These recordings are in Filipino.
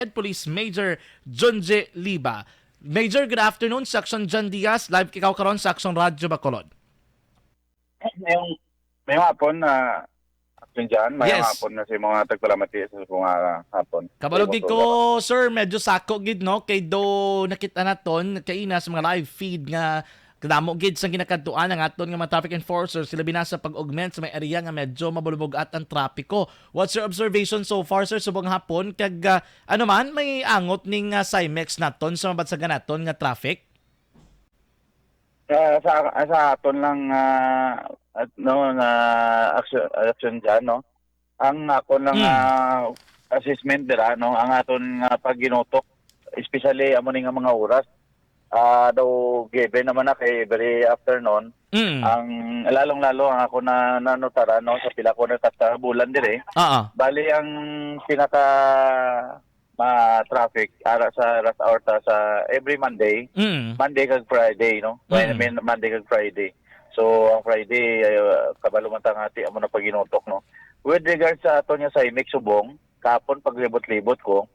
Police Major Junje Liba. Major, good afternoon. Section John Diaz, live kikaw karon sa Aksyon Radyo Bacolod. Mayong hapon na dyan, mayong Yes. hapon na si mga tagpalamati sa mga hapon. Kabalogid ko, sir, medyo sako gid no kay do nakita naton kay ina sa mga live feed nga kadamo gid sa ginakadtuan ang aton nga mga traffic enforcers sila binasa pag-augment sa may area nga medyo mabulbog at ang trapiko. What's your observation so far, sir, subong hapon kag ano man may angot ning Cymex naton sa mabansagan naton nga traffic? Sa aton lang na action dyan, no? Ang ako lang assessment dira, no? Ang aton pagginutok, especially amo ni nga mga oras, daw given naman na kay every afternoon. Ang lalong-lalo ang ako na nanotara, no? Sa pila ko na bulan dire. Bali ang pinaka traffic ara sa rush hour sa every Monday, Monday kag Friday, no? Monday kag Friday. So ang Friday kabalo man tangati amo na paginutok, no. With regards sa ato nya sa Cymex subong, kapon paglibot-libot ko,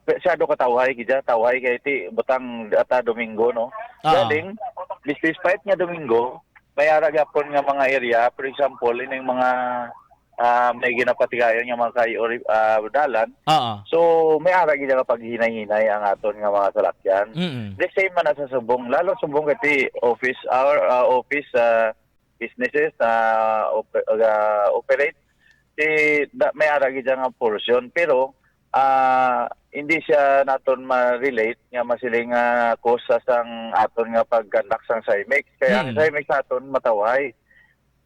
masyado ka tawhay kay ti butang ata Domingo, no. Galing despite nga Domingo, may ara gyapon nga mga area, for example ining mga may ginapatigayon nga mga dalan. So may ara gid nga paghinay-hinay ang aton nga mga salakyan. The same man na sa subong, lalo subong kati office businesses operate may ara gid nga portion, pero hindi siya naton ma-relate nga masiling cause sang aton nga pagkandak sang Cymex. Kaya ang Cymex naton matawhay.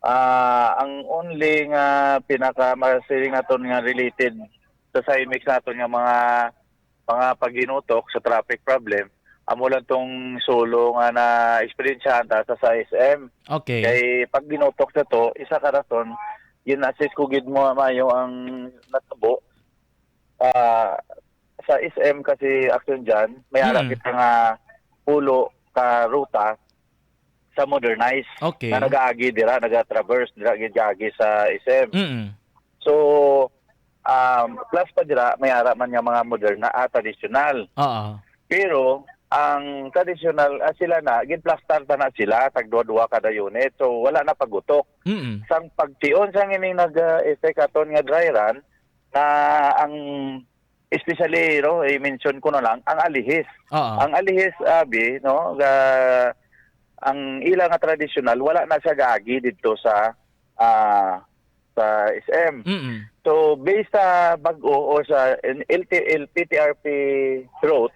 Ang only nga pinaka-masiling naton nga related sa Cymex naton nga mga paginutok sa traffic problem, amo lang tong solo nga na experiencehan ta sa SM. Okay. Kay pag ginutok sa to, isa ka rason, gin-assist ko gid mo mayo ang natabo. Sa SM kasi action dyan, may ara kita nga pulo ka ruta sa modernize. Okay. Na nag-aagi dira, nag-traverse dira gid sa SM. So plus pa dira may ara man nga mga moderna traditional. Pero ang traditional sila na gin-plaster ta na sila tag duwa kada unit. So wala na pagutok. Sang pagtion sang ining nag-effect aton nga dry run na ang especially i-mention ko na lang ang alihis. Ang alihis abi no ang ilang nga traditional wala na siya gaagi dito sa SM. So based sa bag-o o sa LPTRP route,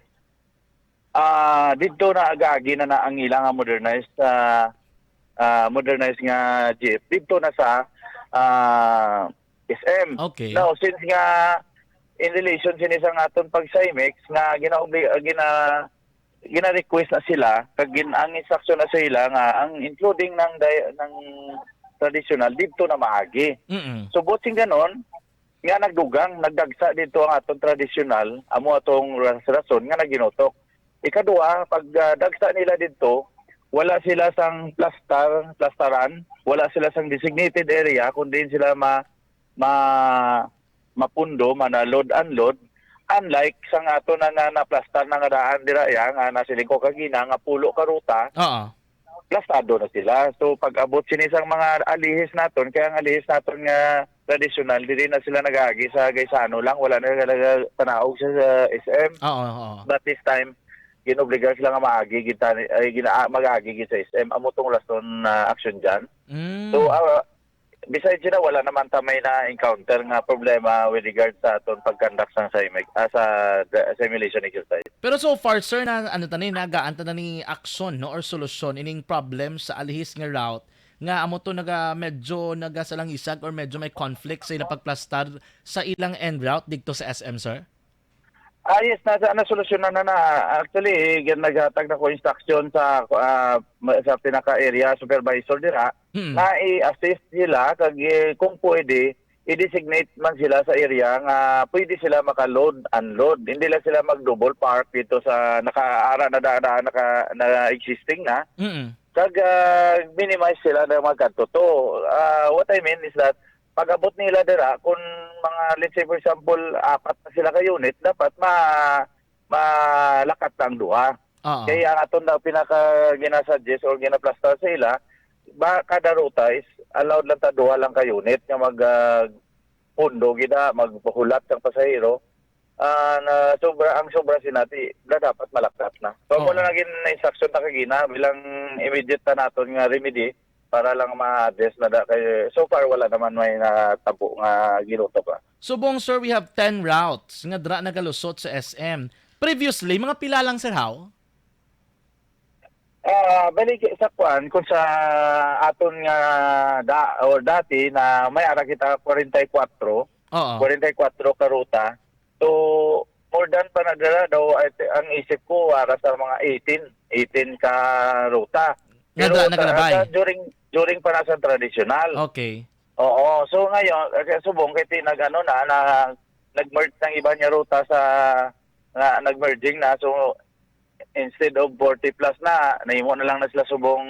dito na gaagi na ang ilang nga modernized nga jeep dito na sa SM. Okay. Now since nga in relation sinisang aton pag Cymex nga gina-request na sila kag ang instruction na sa ila nga ang including ng traditional dito na maagi. So buting ganon nga nagdagsa dito ang aton traditional amo atong rason nga naginutok. Ikaduha, pag dagsa nila dito, wala sila sang plastaran, wala sila sang designated area kundi sila mapundo load unload. Unlike sa ato na naplastar na nga daan dira nga nasiling ko kagina nga pulo ka ruta, plastado na sila. So pag abot sinisang mga alihis naton, kaya ang alihis naton nga traditional, dili na sila nag-agi sa Gaisano lang, wala na talaga tanaog sa SM. But this time, ginobligar sila nga mag-agi sa SM. Amo tong rason na action dyan. So besides sila, wala naman tamay na encounter nga problema with regard sa aton pagkandak sa Cymex sa simulation exercise. Pero so far, sir, na nagaanta na ni aksyon no or solusyon ining problem sa alihis nga route nga amo to medyo nagasalangisag or medyo may conflict sa ilang pagplastar sa ilang end route dito sa SM, sir? Yes, nasolusyonan na. Actually, naghatag na ko instruction sa pinaka-area supervisor dira na i-assist sila kag kung pwede i-designate man sila sa area nga pwede sila maka-load, unload. Hindi lang sila mag-double park dito sa naka-ara na existing na. Kag minimize sila na magkatuto. What I mean is that pag-abot nila dira kung mga, let's say for example, apat na sila ka unit, dapat malakat na ang duha. Kaya ang aton na pinaka ginasuggest or ginaplastar sa ila, kada ruta is allowed lang ta duha lang ka unit nga mag pundo gida magpahulat ng pasahero. Ang sobra sinati na dapat malakat na. So mo lang naging instruction ta kagina bilang immediate ta naton nga remedy para lang ma-address na kay so far wala naman may natabo nga ginuto pa. Subong sir, we have 10 routes nga dra nagalusot sa SM. Previously mga pila lang sir how? Balik sa kuan kung sa aton nga dati na may ara kita 44 ka ruta. So more than pa na daw ang isip ko para sa mga 18 ka ruta. Pero during pa na sa traditional. Okay. Oo, so ngayon subong kay nag-merge ng iba niya ruta sa nag-merging na, so instead of 40 plus na naimo na lang na sila subong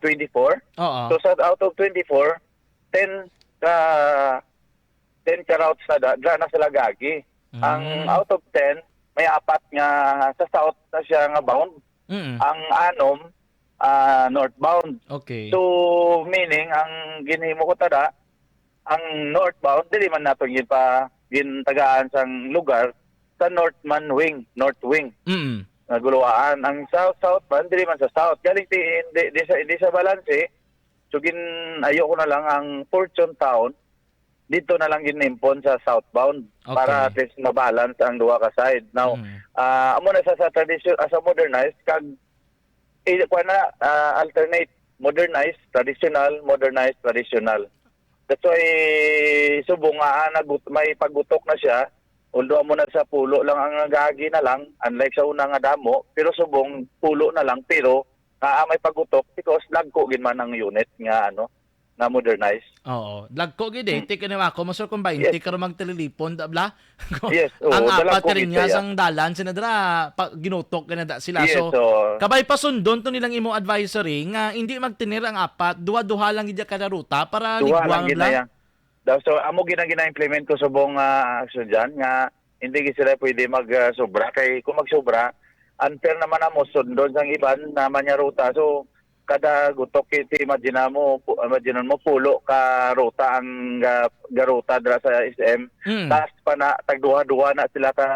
24. So out of 24, 10 ka routes na sila gagi. Ang out of 10, may apat nga sa south na siya nga bound. Ang anom northbound. Okay. So meaning ang ginhimo ko tada, ang northbound dili man nato gintagaan sang lugar sa north wing. Naguluan ang south man dili man sa south. Galing di sa balance. So ayoko na lang ang Fortune Town dito na lang ginimpon sa southbound para at least mabalance ang duha ka side. Now, amo na sa tradition as a modernized kag alternate modernized, traditional, modernized, traditional. That's why subong may paggutok na siya. Although amo na sa pulo lang ang nagagi na lang, unlike sa una nga damo, pero subong pulo na lang pero may paggutok because lagko gid man ang unit nga na modernized. Oo. Lagko gid tika na ako masur kung 20 ka magtililipon dabla. Yes. Ang apat ka rin nga sang dalan sinadra ginutok na sila. Yes, so kabay pasundon to nilang imo advisory nga hindi magtinir ang apat, duha-duha lang gid kada ruta para ligwang lang. So amo gina-implement ko subong action diyan nga hindi gid sila pwede mag-sobra kay kung mag-sobra unfair naman amo sundon sang iban naman nya ruta. So kada gutok kiti imagine mo pulo ka ruta ang garuta dira sa SM. Tas pa na tagduha-duha na sila ka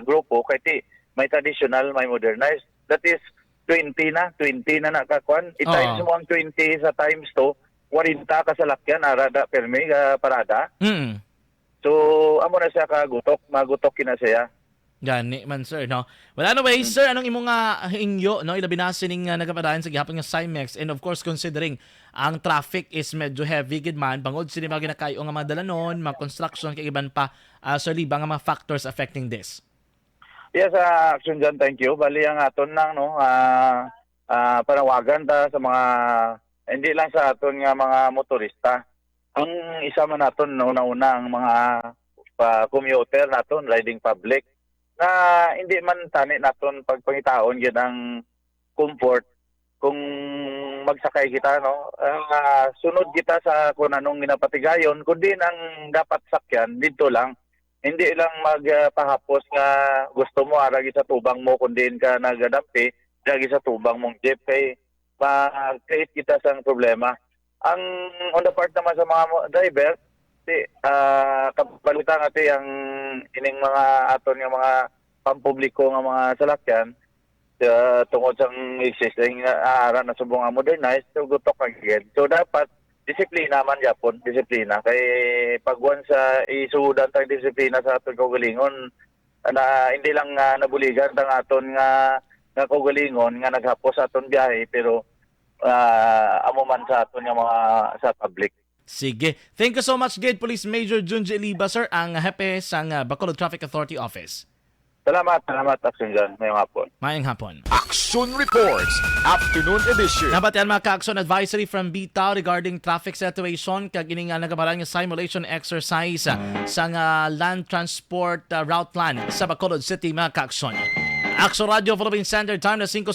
grupo kay may traditional, may modernized. That is 20 na nakakuan. I-times mo ang 20 sa times 2, 40 ka salakyan arada permi parada. So amo na siya ka gutok, magutok kina siya. Gani man sir, no? Well, anyway, sir, anong imong hingyo, no? Ilabi na sining nagapadayon sa gihapon nga Cymex, and of course considering ang traffic is medyo heavy gid man bangod sini mga ginakayo nga mga dalanon, mga construction kay iban pa sir liba nga mga factors affecting this. Yes, action dyan, thank you. Bali ang aton nang panawagan ta sa mga hindi lang sa aton nga mga motorista. Ang isa man naton una-una ang mga commuter naton riding public na hindi man tani naton pagpangitaon gyud ang comfort kung magsakay kita sunod kita sa kung anong ginapatigayon kundi ang dapat sakyan dito lang, hindi lang magpahapos nga gusto mo aragi sa tubang mo kundi ka nagadampi aragi sa tubang mong jeep kay ma-create kita sang problema. Ang on the part naman sa mga driver kapalitan ati ang ining mga aton nga mga pampubliko nga mga salakyan tungod sa existing aara na subong nga modernized so gutok agad. So dapat disiplina man yapon, disiplina kay pagwan sa isudan tang disiplina sa aton kaugalingon na hindi lang nabuligan tang aton nga kaugalingon nga naghapos sa aton biyahe pero amo man sa aton nga mga sa public. Sige. Thank you so much, Gate Police Major Junji Liba, sir, ang hepe sang Bacolod Traffic Authority Office. Salamat, Action dyan. Mayang hapon. Action Reports, Afternoon Edition. Nabatian mga ka-action advisory from BTAO regarding traffic situation kag ini nga nagabaran nga simulation exercise sa land transport route plan sa Bacolod City mga ka-action. Action Radio Philippine Standard Time na 5